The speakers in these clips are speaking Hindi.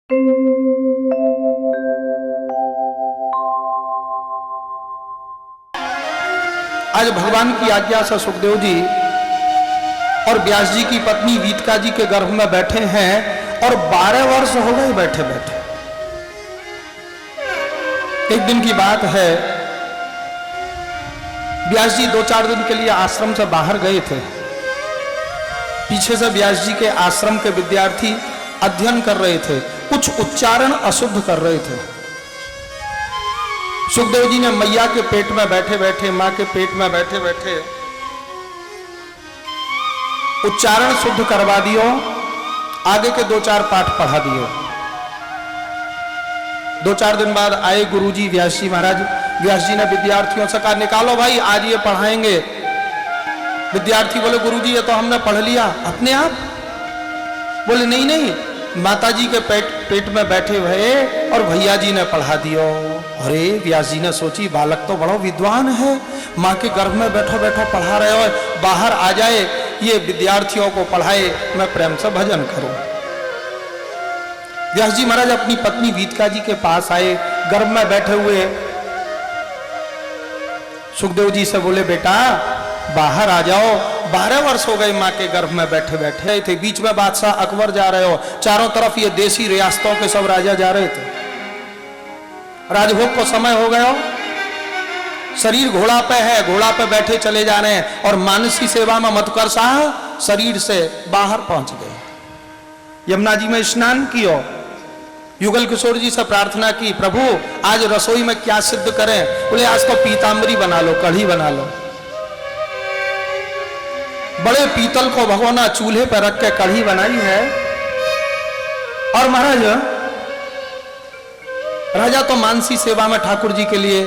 आज भगवान की आज्ञा से सुखदेव जी और व्यास जी की पत्नी वीतका जी के गर्भ में बैठे हैं और 12 वर्ष हो गए बैठे बैठे। एक दिन की बात है, व्यास जी 2-4 दिन के लिए आश्रम से बाहर गए थे। पीछे से व्यास जी के आश्रम के विद्यार्थी अध्ययन कर रहे थे, कुछ उच्चारण अशुद्ध कर रहे थे। सुखदेव जी ने मैया के पेट में बैठे बैठे, मां के पेट में बैठे बैठे उच्चारण शुद्ध करवा दियो, आगे के 2-4 पाठ पढ़ा दिए। 2-4 दिन बाद आए गुरुजी व्यास जी महाराज। व्यास जी ने विद्यार्थियों से कहा, निकालो भाई, आज ये पढ़ाएंगे। विद्यार्थी बोले, गुरुजी ये तो हमने पढ़ लिया अपने आप। बोले, नहीं नहीं, माता जी के पेट में बैठे हुए और भैया जी ने पढ़ा दियो। अरे व्यास जी ने सोची, बालक तो बड़ा विद्वान है, माँ के गर्भ में बैठो बैठो पढ़ा रहे हो, बाहर आ जाए, ये विद्यार्थियों को पढ़ाए, मैं प्रेम से भजन करूं। व्यास जी महाराज अपनी पत्नी वीतका जी के पास आए, गर्भ में बैठे हुए सुखदेव जी से बोले, बेटा बाहर आ जाओ, 12 वर्ष हो गए माँ के गर्भ में बैठे बैठे थे। बीच में बादशाह अकबर जा रहे हो, चारों तरफ ये देशी रियासतों के सब राजा जा रहे थे, राजभोग को समय हो गया, शरीर घोड़ा पे है, घोड़ा पे बैठे चले जा रहे हैं, और मानसी सेवा में मत कर शाह शरीर से बाहर पहुंच गए। यमुना जी में स्नान कियो, युगल किशोर जी से प्रार्थना की, प्रभु आज रसोई में क्या सिद्ध करें? बोले, आज तो पीताम्बरी बना लो, कढ़ी बना लो। बड़े पीतल को भगोना चूल्हे पर रख के कढ़ी बनाई है। और महाराज राजा तो मानसी सेवा में ठाकुर जी के लिए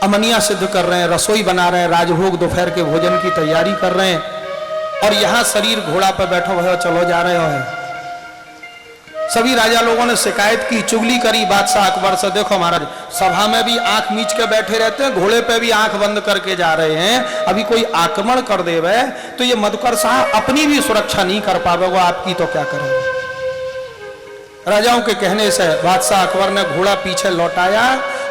अमनिया सिद्ध कर रहे हैं, रसोई बना रहे हैं, राजभोग दोपहर के भोजन की तैयारी कर रहे हैं, और यहां शरीर घोड़ा पर बैठो हुए चलो जा रहे हो। सभी राजा लोगों ने शिकायत की, चुगली करी बादशाह अकबर से, देखो महाराज सभा में भी आंख मीच के बैठे रहते हैं, घोड़े पे भी आंख बंद करके जा रहे हैं, अभी कोई आक्रमण कर देवे तो ये मधुकर साहब अपनी भी सुरक्षा नहीं कर पावेगा, आपकी तो क्या करेंगे। राजाओं के कहने से बादशाह अकबर ने घोड़ा पीछे लौटाया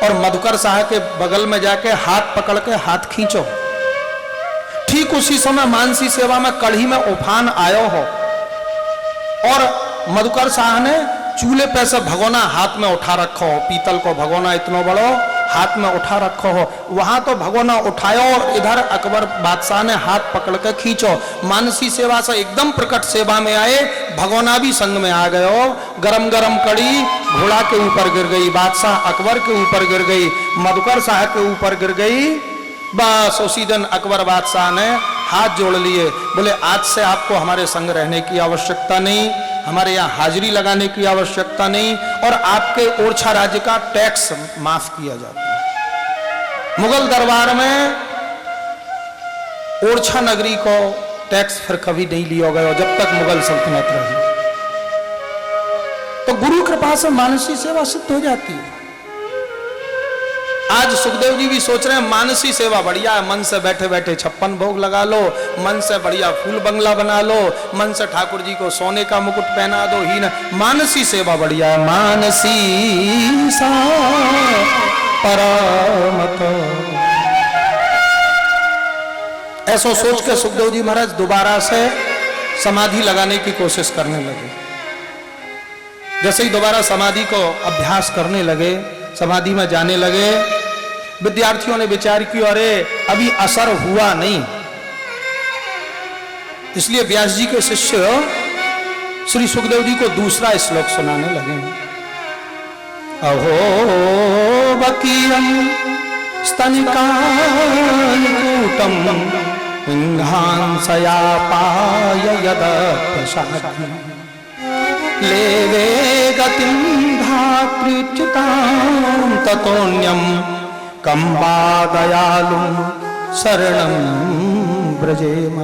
और मधुकर साहब के बगल में जाके हाथ पकड़ के हाथ खींचो। ठीक उसी समय मानसी सेवा में कढ़ी में उफान आयो हो, और मधुकर साहब ने चूल्हे पे से भगोना हाथ में उठा रखो हो, पीतल को भगोना इतना बड़ो हाथ में उठा रखो हो, वहां तो भगोना उठायो और इधर अकबर बादशाह ने हाथ पकड़ के खींचो। मानसी सेवा से एकदम प्रकट सेवा में आए, भगोना भी संग में आ गए हो, गरम गरम कड़ी घोड़ा के ऊपर गिर गई, बादशाह अकबर के ऊपर गिर गई, मधुकर साहब के ऊपर गिर गई। बस उसी दिन अकबर बादशाह ने हाथ जोड़ लिए, बोले आज से आपको हमारे संग रहने की आवश्यकता नहीं, हमारे यहाँ हाजिरी लगाने की आवश्यकता नहीं, और आपके ओरछा राज्य का टैक्स माफ किया जाता है। मुगल दरबार में ओरछा नगरी को टैक्स फिर कभी नहीं लिया गया जब तक मुगल सल्तनत रही। तो गुरु कृपा से मानसी सेवा सिद्ध हो जाती है। आज सुखदेव जी भी सोच रहे हैं मानसी सेवा बढ़िया है, मन से बैठे बैठे 56 भोग लगा लो, मन से बढ़िया फूल बंगला बना लो, मन से ठाकुर जी को सोने का मुकुट पहना दो, ही ना मानसी सेवा बढ़िया है। मानसी सा परमत, ऐसा सोच के सुखदेव जी महाराज दोबारा से समाधि लगाने की कोशिश करने लगे। जैसे ही दोबारा समाधि को अभ्यास करने लगे, समाधि में जाने लगे, विद्यार्थियों ने विचार किया, अरे अभी असर हुआ नहीं, इसलिए व्यास जी के शिष्य श्री सुखदेव जी को दूसरा श्लोक सुनाने लगे। अहो बकीयम स्तनिकानुकूटम इंघांसया पाय यद प्रसाद लेवे गतिं धात्रिच्युतां ततोऽन्यं कम्बा दयालुं शरणं ब्रजेम।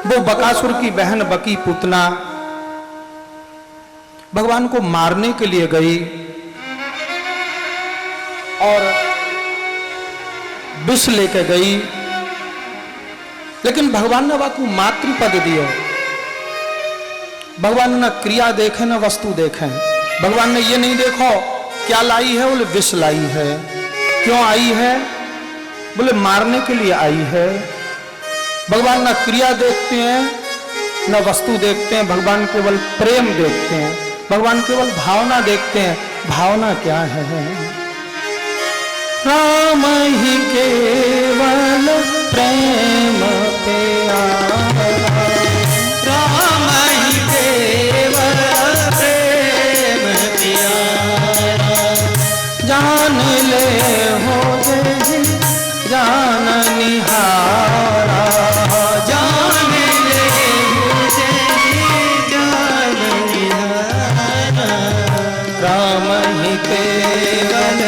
वो बकासुर की बहन बकी पुतना भगवान को मारने के लिए गई और विष लेके गई, लेकिन भगवान ने वाकू मातृपद दिया भगवान ने क्रिया देखे न वस्तु देखे। भगवान ने ये नहीं देखो क्या लाई है, बोले विष लाई है। क्यों आई है, बोले मारने के लिए आई है। भगवान न क्रिया देखते हैं न वस्तु देखते हैं, भगवान केवल प्रेम देखते हैं, भगवान केवल भावना देखते हैं। भावना क्या है, राम ही केवल प्रेम प्यारा, राम ही केवल प्रेम प्यारा। जान ले हो जे जान निहारा, जान ले हो जे जान निहारा। राम ही केवल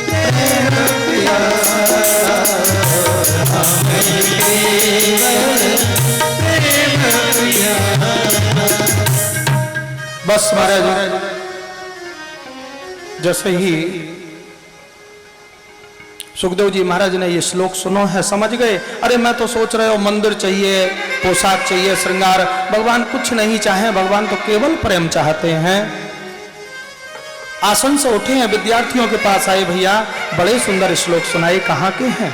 प्रेम प्यारा, राम ही केवल प्रेम प्यारा। बस महाराज जैसे ही सुखदेव जी महाराज ने ये श्लोक सुनो है, समझ गए। अरे मैं तो सोच रहे हो मंदिर चाहिए, पोशाक चाहिए, श्रृंगार। भगवान कुछ नहीं चाहे, भगवान तो केवल प्रेम चाहते हैं। आसन से उठे हैं, विद्यार्थियों के पास आए, भैया बड़े सुंदर श्लोक सुनाए, कहाँ के हैं?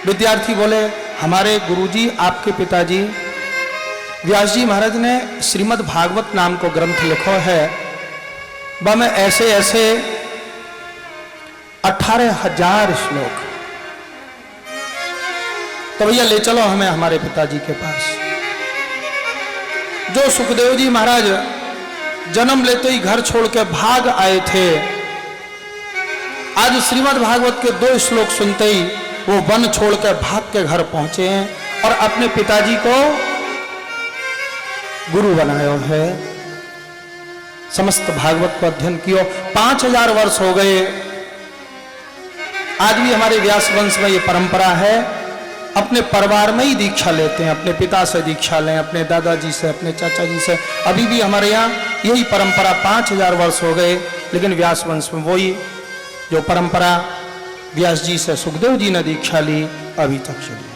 विद्यार्थी बोले हमारे गुरुजी आपके पिताजी व्यास जी महाराज ने श्रीमद् भागवत नाम को ग्रंथ लिखो है, में ऐसे ऐसे 18,000 श्लोक। तो भैया ले चलो हमें हमारे पिताजी के पास। जो सुखदेव जी महाराज जन्म लेते ही घर छोड़ के भाग आए थे, आज श्रीमद् भागवत के 2 श्लोक सुनते ही वो वन छोड़ के भाग के घर पहुंचे हैं और अपने पिताजी को गुरु बनाया है। समस्त भागवत को अध्ययन किया, 5,000 वर्ष हो गए। आज भी हमारे व्यास वंश में ये परंपरा है, अपने परिवार में ही दीक्षा लेते हैं, अपने पिता से दीक्षा लें, अपने दादाजी से, अपने चाचा जी से। अभी भी हमारे यहाँ यही परंपरा 5,000 वर्ष हो गए, लेकिन व्यास वंश में वही जो परंपरा व्यास जी से सुखदेव जी ने दीक्षा ली अभी तक चली।